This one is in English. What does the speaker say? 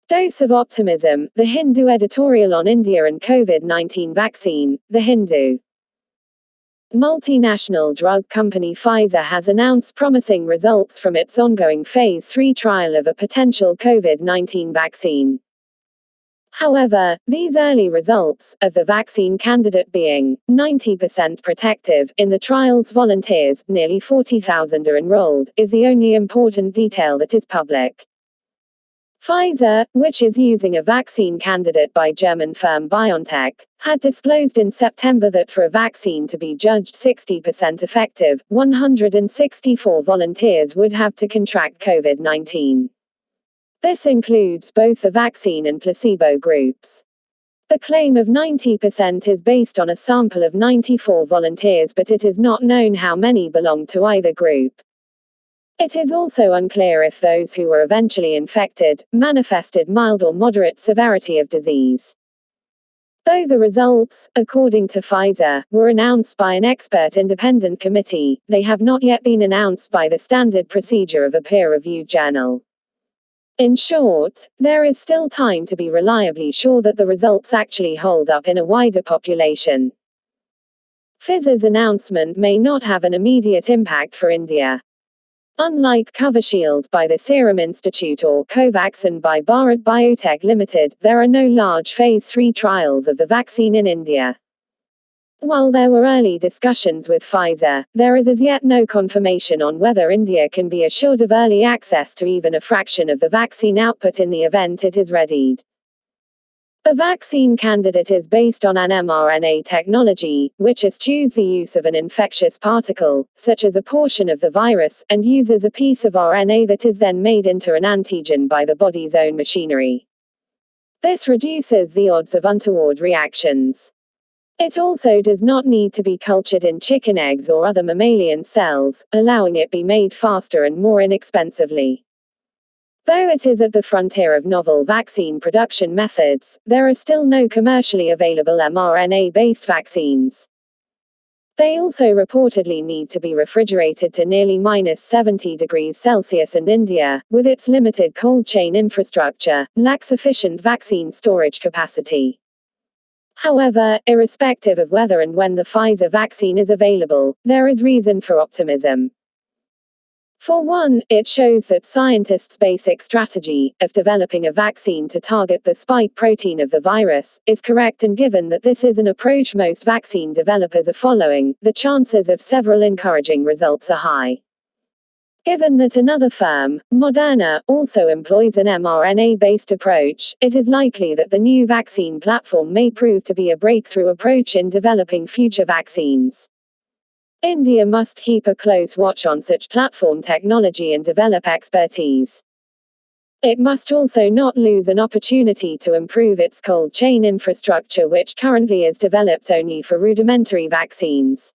Dose of optimism, The Hindu editorial on India and COVID-19 vaccine, The Hindu. Multinational drug company Pfizer has announced promising results from its ongoing Phase 3 trial of a potential COVID-19 vaccine. However, these early results, of the vaccine candidate being 90% protective in the trial's volunteers, nearly 40,000 are enrolled, is the only important detail that is public. Pfizer, which is using a vaccine candidate by German firm BioNTech, had disclosed in September that for a vaccine to be judged 60% effective, 164 volunteers would have to contract COVID-19. This includes both the vaccine and placebo groups. The claim of 90% is based on a sample of 94 volunteers, but it is not known how many belong to either group. It is also unclear if those who were eventually infected manifested mild or moderate severity of disease. Though the results, according to Pfizer, were announced by an expert independent committee, they have not yet been announced by the standard procedure of a peer-reviewed journal. In short, there is still time to be reliably sure that the results actually hold up in a wider population. Pfizer's announcement may not have an immediate impact for India. Unlike Covishield by the Serum Institute or Covaxin by Bharat Biotech Limited, there are no large Phase 3 trials of the vaccine in India. While there were early discussions with Pfizer, there is as yet no confirmation on whether India can be assured of early access to even a fraction of the vaccine output in the event it is readied. The vaccine candidate is based on an mRNA technology, which eschews the use of an infectious particle, such as a portion of the virus, and uses a piece of RNA that is then made into an antigen by the body's own machinery. This reduces the odds of untoward reactions. It also does not need to be cultured in chicken eggs or other mammalian cells, allowing it be made faster and more inexpensively. Though it is at the frontier of novel vaccine production methods, there are still no commercially available mRNA-based vaccines. They also reportedly need to be refrigerated to nearly -70 degrees Celsius, and India, with its limited cold chain infrastructure, lacks sufficient vaccine storage capacity. However, irrespective of whether and when the Pfizer vaccine is available, there is reason for optimism. For one, it shows that scientists' basic strategy, of developing a vaccine to target the spike protein of the virus, is correct, and given that this is an approach most vaccine developers are following, the chances of several encouraging results are high. Given that another firm, Moderna, also employs an mRNA-based approach, it is likely that the new vaccine platform may prove to be a breakthrough approach in developing future vaccines. India must keep a close watch on such platform technology and develop expertise. It must also not lose an opportunity to improve its cold chain infrastructure, which currently is developed only for rudimentary vaccines.